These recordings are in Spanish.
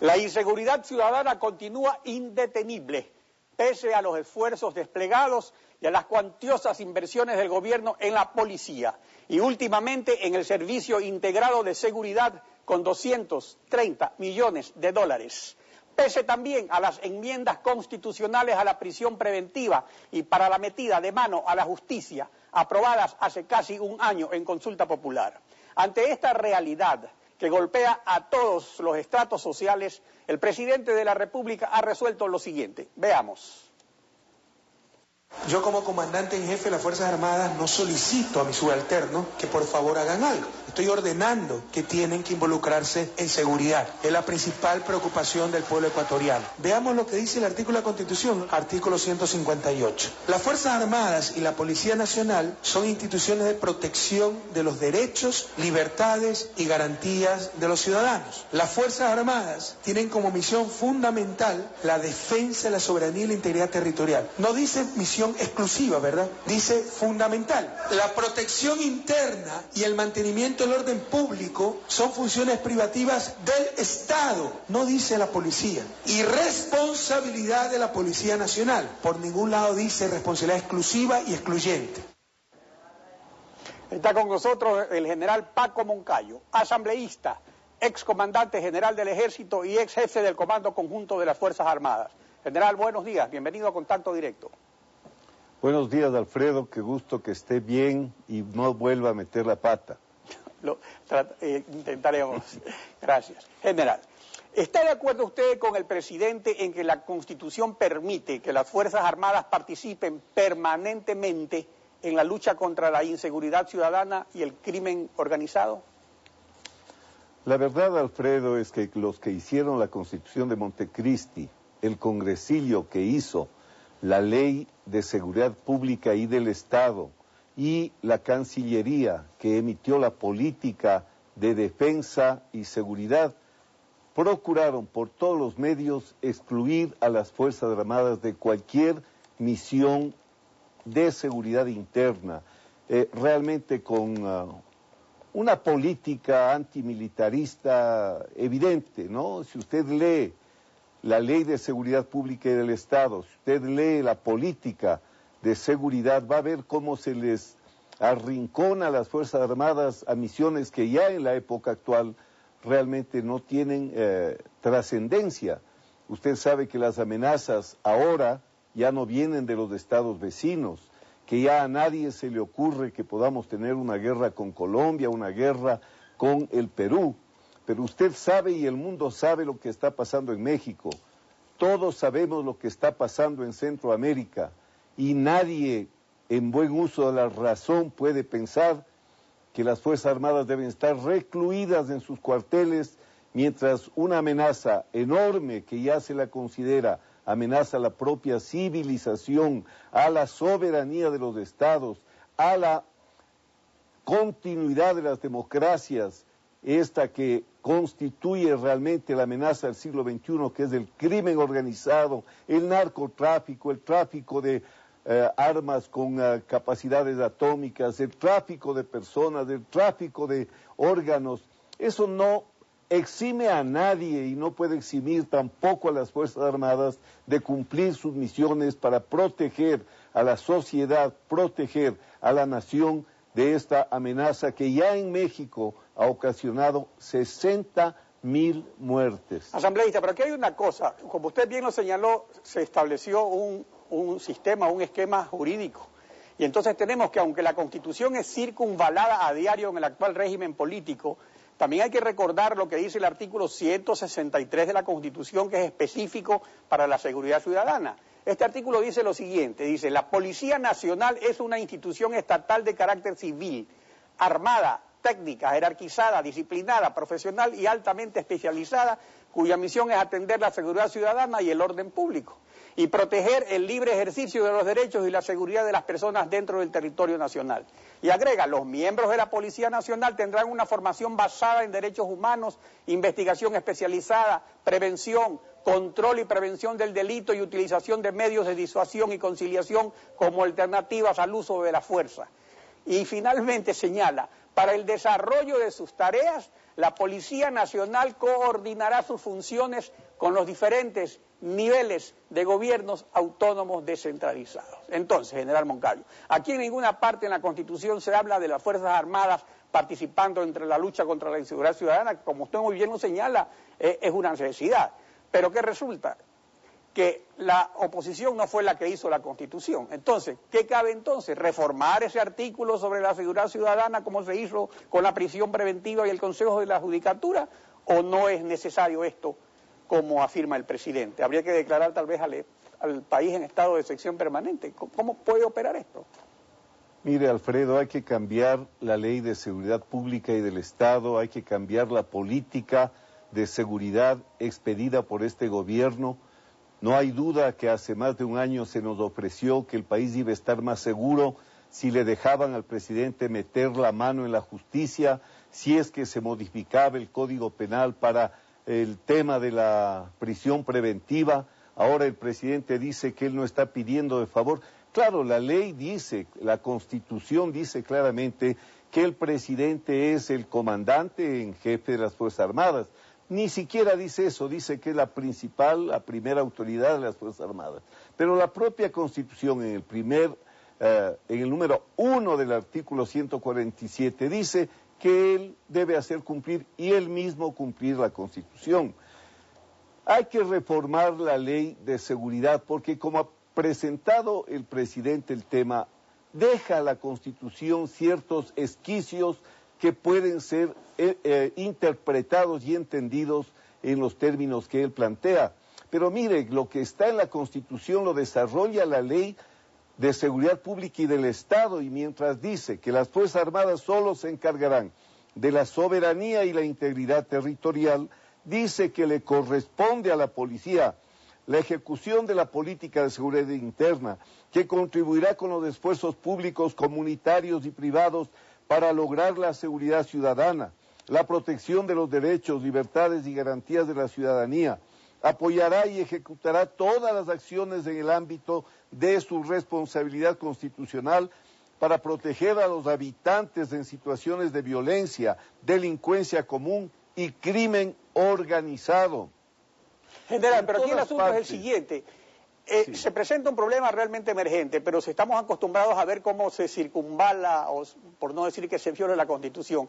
La inseguridad ciudadana continúa indetenible, pese a los esfuerzos desplegados y a las cuantiosas inversiones del gobierno en la policía y últimamente en el Servicio Integrado de Seguridad con 230 millones de dólares. Pese también a las enmiendas constitucionales a la prisión preventiva y para la metida de mano a la justicia, aprobadas hace casi un año en consulta popular. Ante esta realidad que golpea a todos los estratos sociales, el presidente de la República ha resuelto lo siguiente. Veamos. Yo como comandante en jefe de las Fuerzas Armadas no solicito a mis subalternos que por favor hagan algo. Estoy ordenando que tienen que involucrarse en seguridad. Es la principal preocupación del pueblo ecuatoriano. Veamos lo que dice el artículo de la Constitución, artículo 158. Las Fuerzas Armadas y la Policía Nacional son instituciones de protección de los derechos, libertades y garantías de los ciudadanos. Las Fuerzas Armadas tienen como misión fundamental la defensa de la soberanía y la integridad territorial. No dice misión exclusiva, ¿verdad? Dice fundamental. La protección interna y el mantenimiento del orden público son funciones privativas del Estado, no dice la policía. Y responsabilidad de la Policía Nacional. Por ningún lado dice responsabilidad exclusiva y excluyente. Está con nosotros el general Paco Moncayo, asambleísta, excomandante general del Ejército y ex jefe del Comando Conjunto de las Fuerzas Armadas. General, buenos días, bienvenido a Contacto Directo. Buenos días, Alfredo, qué gusto que esté bien y no vuelva a meter la pata. Intentaremos. Gracias. General, ¿está de acuerdo usted con el presidente en que la Constitución permite que las Fuerzas Armadas participen permanentemente en la lucha contra la inseguridad ciudadana y el crimen organizado? La verdad, Alfredo, es que los que hicieron la Constitución de Montecristi, el congresillo que hizo la Ley de Seguridad Pública y del Estado y la Cancillería que emitió la política de defensa y seguridad, procuraron por todos los medios excluir a las Fuerzas Armadas de cualquier misión de seguridad interna, realmente con una política antimilitarista evidente, ¿no? Si usted lee la Ley de Seguridad Pública y del Estado, si usted lee la política de seguridad, va a ver cómo se les arrincona a las Fuerzas Armadas a misiones que ya en la época actual realmente no tienen trascendencia. Usted sabe que las amenazas ahora ya no vienen de los estados vecinos, que ya a nadie se le ocurre que podamos tener una guerra con Colombia, una guerra con el Perú. Pero usted sabe y el mundo sabe lo que está pasando en México. Todos sabemos lo que está pasando en Centroamérica y nadie en buen uso de la razón puede pensar que las Fuerzas Armadas deben estar recluidas en sus cuarteles mientras una amenaza enorme que ya se la considera amenaza a la propia civilización, a la soberanía de los estados, a la continuidad de las democracias, esta que constituye realmente la amenaza del siglo XXI, que es el crimen organizado, el narcotráfico, el tráfico de armas con capacidades atómicas, el tráfico de personas, el tráfico de órganos. Eso no exime a nadie y no puede eximir tampoco a las Fuerzas Armadas de cumplir sus misiones para proteger a la sociedad, proteger a la nación de esta amenaza que ya en México ha ocasionado 60,000 muertes. Asambleísta, pero aquí hay una cosa, como usted bien lo señaló, se estableció un sistema, un esquema jurídico. Y entonces tenemos que, aunque la Constitución es circunvalada a diario en el actual régimen político, también hay que recordar lo que dice el artículo 163 de la Constitución, que es específico para la seguridad ciudadana. Este artículo dice lo siguiente, dice: la Policía Nacional es una institución estatal de carácter civil, armada, técnica, jerarquizada, disciplinada, profesional y altamente especializada, cuya misión es atender la seguridad ciudadana y el orden público, y proteger el libre ejercicio de los derechos y la seguridad de las personas dentro del territorio nacional. Y agrega, los miembros de la Policía Nacional tendrán una formación basada en derechos humanos, investigación especializada, prevención, control y prevención del delito y utilización de medios de disuasión y conciliación como alternativas al uso de la fuerza. Y finalmente señala, para el desarrollo de sus tareas, la Policía Nacional coordinará sus funciones con los diferentes niveles de gobiernos autónomos descentralizados. Entonces, general Moncayo, aquí en ninguna parte en la Constitución se habla de las Fuerzas Armadas participando entre la lucha contra la inseguridad ciudadana, que como usted muy bien lo señala, es una necesidad. Pero ¿qué resulta? Que la oposición no fue la que hizo la Constitución. Entonces, ¿qué cabe entonces? ¿Reformar ese artículo sobre la seguridad ciudadana como se hizo con la prisión preventiva y el Consejo de la Judicatura? ¿O no es necesario esto como afirma el presidente? Habría que declarar tal vez al país en estado de excepción permanente. ¿Cómo puede operar esto? Mire, Alfredo, hay que cambiar la ley de seguridad pública y del Estado, hay que cambiar la política de seguridad expedida por este gobierno. No hay duda que hace más de un año se nos ofreció que el país iba a estar más seguro si le dejaban al presidente meter la mano en la justicia, si es que se modificaba el Código Penal para el tema de la prisión preventiva. Ahora el presidente dice que él no está pidiendo de favor. Claro, la ley dice, la Constitución dice claramente que el presidente es el comandante en jefe de las Fuerzas Armadas. Ni siquiera dice eso, dice que es la principal, la primera autoridad de las Fuerzas Armadas. Pero la propia Constitución en el número 1 del artículo 147 dice que él debe hacer cumplir y él mismo cumplir la Constitución. Hay que reformar la ley de seguridad porque como ha presentado el presidente el tema, deja a la Constitución ciertos esquicios que pueden ser interpretados y entendidos en los términos que él plantea. Pero mire, lo que está en la Constitución lo desarrolla la Ley de Seguridad Pública y del Estado, y mientras dice que las Fuerzas Armadas solo se encargarán de la soberanía y la integridad territorial, dice que le corresponde a la policía la ejecución de la política de seguridad interna, que contribuirá con los esfuerzos públicos, comunitarios y privados para lograr la seguridad ciudadana, la protección de los derechos, libertades y garantías de la ciudadanía, apoyará y ejecutará todas las acciones en el ámbito de su responsabilidad constitucional para proteger a los habitantes en situaciones de violencia, delincuencia común y crimen organizado. General, pero aquí el asunto es el siguiente. Sí. Se presenta un problema realmente emergente, pero si estamos acostumbrados a ver cómo se circunvala, o por no decir que se viola la Constitución.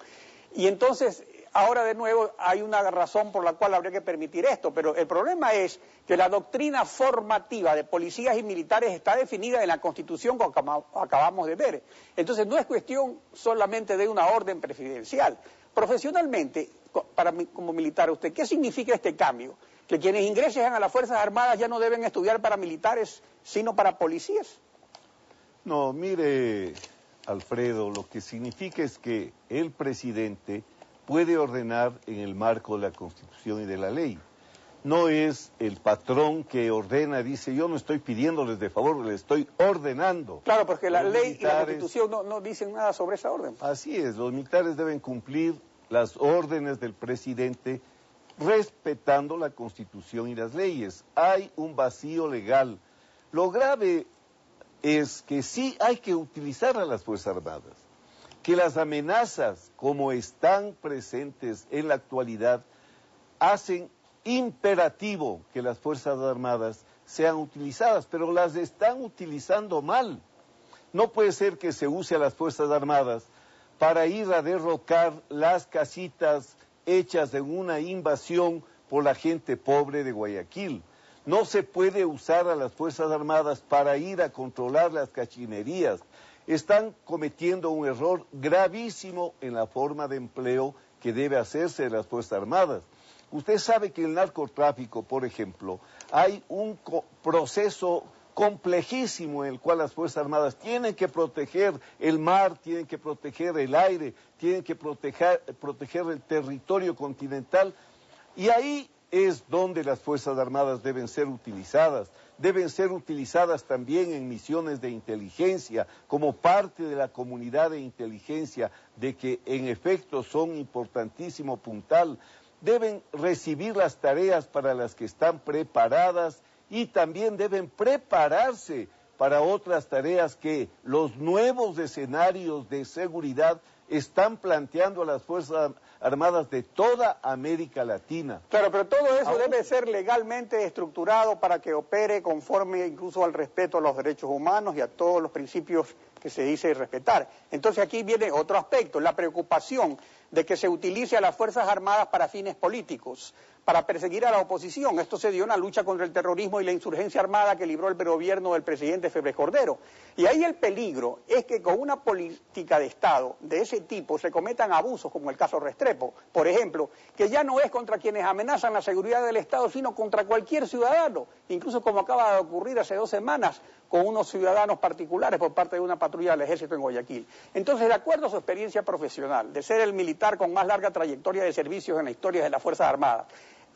Y entonces, ahora de nuevo hay una razón por la cual habría que permitir esto, pero el problema es que la doctrina formativa de policías y militares está definida en la Constitución como acabamos de ver. Entonces no es cuestión solamente de una orden presidencial. Profesionalmente, como militar, ¿usted qué significa este cambio? Que quienes ingresen a las Fuerzas Armadas ya no deben estudiar para militares, sino para policías. No, mire, Alfredo, lo que significa es que el presidente puede ordenar en el marco de la Constitución y de la ley. No es el patrón que ordena, dice, yo no estoy pidiéndoles de favor, les estoy ordenando. Claro, porque la ley y la Constitución no dicen nada sobre esa orden. Así es, los militares deben cumplir las órdenes del presidente respetando la Constitución y las leyes. Hay un vacío legal. Lo grave es que sí hay que utilizar a las Fuerzas Armadas, que las amenazas como están presentes en la actualidad hacen imperativo que las Fuerzas Armadas sean utilizadas, pero las están utilizando mal. No puede ser que se use a las Fuerzas Armadas para ir a derrocar las casitas hechas en una invasión por la gente pobre de Guayaquil. No se puede usar a las Fuerzas Armadas para ir a controlar las cachinerías. Están cometiendo un error gravísimo en la forma de empleo que debe hacerse de las Fuerzas Armadas. Usted sabe que en el narcotráfico, por ejemplo, hay un proceso complejísimo en el cual las Fuerzas Armadas tienen que proteger el mar, tienen que proteger el aire, tienen que proteger el territorio continental, y ahí es donde las Fuerzas Armadas deben ser utilizadas también en misiones de inteligencia, como parte de la comunidad de inteligencia, de que en efecto son importantísimo puntal, deben recibir las tareas para las que están preparadas y también deben prepararse para otras tareas que los nuevos escenarios de seguridad están planteando a las Fuerzas Armadas de toda América Latina. Claro, pero todo eso debe ser legalmente estructurado para que opere conforme incluso al respeto a los derechos humanos y a todos los principios que se dice respetar. Entonces aquí viene otro aspecto, la preocupación de que se utilice a las Fuerzas Armadas para fines políticos, para perseguir a la oposición. Esto se dio en la lucha contra el terrorismo y la insurgencia armada que libró el gobierno del presidente Febres Cordero. Y ahí el peligro es que con una política de Estado de ese tipo se cometan abusos, como el caso Restrepo, por ejemplo, que ya no es contra quienes amenazan la seguridad del Estado, sino contra cualquier ciudadano, incluso como acaba de ocurrir hace 2 semanas con unos ciudadanos particulares por parte de una patrulla del Ejército en Guayaquil. Entonces, de acuerdo a su experiencia profesional, de ser el militar con más larga trayectoria de servicios en la historia de las Fuerzas Armadas,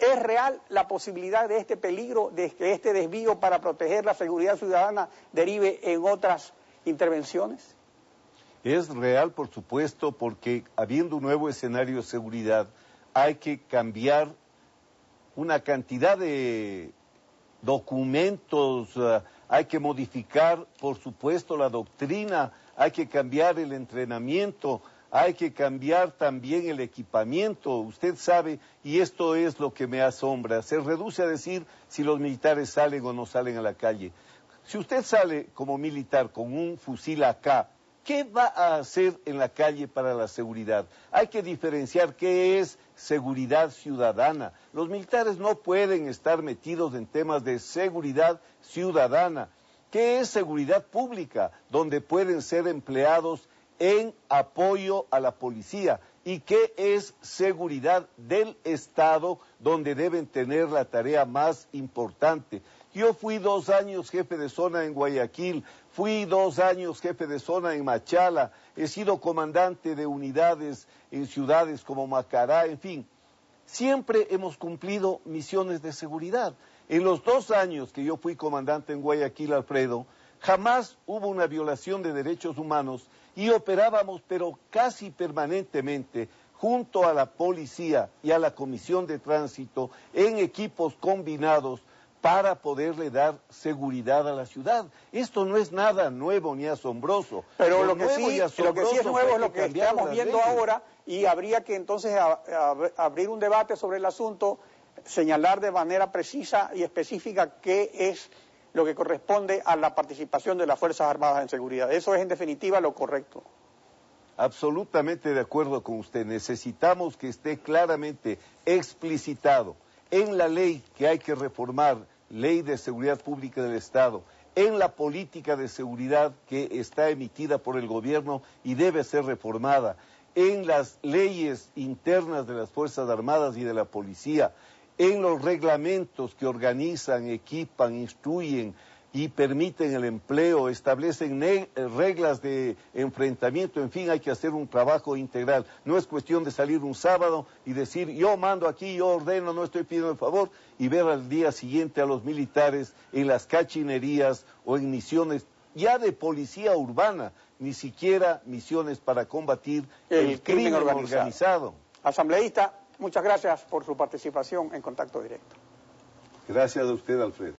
¿es real la posibilidad de este peligro, de que este desvío para proteger la seguridad ciudadana derive en otras intervenciones? Es real, por supuesto, porque habiendo un nuevo escenario de seguridad, hay que cambiar una cantidad de documentos, hay que modificar, por supuesto, la doctrina, hay que cambiar el entrenamiento, hay que cambiar también el equipamiento. Usted sabe, y esto es lo que me asombra, se reduce a decir si los militares salen o no salen a la calle. Si usted sale como militar con un fusil AK, ¿qué va a hacer en la calle para la seguridad? Hay que diferenciar qué es seguridad ciudadana. Los militares no pueden estar metidos en temas de seguridad ciudadana. ¿Qué es seguridad pública? Donde pueden ser empleados en apoyo a la policía. ¿Y qué es seguridad del Estado? Donde deben tener la tarea más importante. Yo fui 2 años jefe de zona en Guayaquil, fui 2 años jefe de zona en Machala, he sido comandante de unidades en ciudades como Macará, en fin. Siempre hemos cumplido misiones de seguridad. En los 2 años que yo fui comandante en Guayaquil, Alfredo, jamás hubo una violación de derechos humanos y operábamos, pero casi permanentemente, junto a la policía y a la Comisión de Tránsito, en equipos combinados, para poderle dar seguridad a la ciudad. Esto no es nada nuevo ni asombroso. Pero lo que sí es nuevo es lo que estamos viendo ahora, y habría que entonces abrir un debate sobre el asunto, señalar de manera precisa y específica qué es lo que corresponde a la participación de las Fuerzas Armadas en seguridad. Eso es en definitiva lo correcto. Absolutamente de acuerdo con usted. Necesitamos que esté claramente explicitado en la ley que hay que reformar, Ley de Seguridad Pública del Estado, en la política de seguridad que está emitida por el gobierno y debe ser reformada, en las leyes internas de las Fuerzas Armadas y de la Policía, en los reglamentos que organizan, equipan, instruyen y permiten el empleo, establecen reglas de enfrentamiento, en fin, hay que hacer un trabajo integral. No es cuestión de salir un sábado y decir, yo mando aquí, yo ordeno, no estoy pidiendo el favor, y ver al día siguiente a los militares en las cachinerías o en misiones ya de policía urbana, ni siquiera misiones para combatir el crimen organizado. Asambleísta, muchas gracias por su participación en Contacto Directo. Gracias a usted, Alfredo.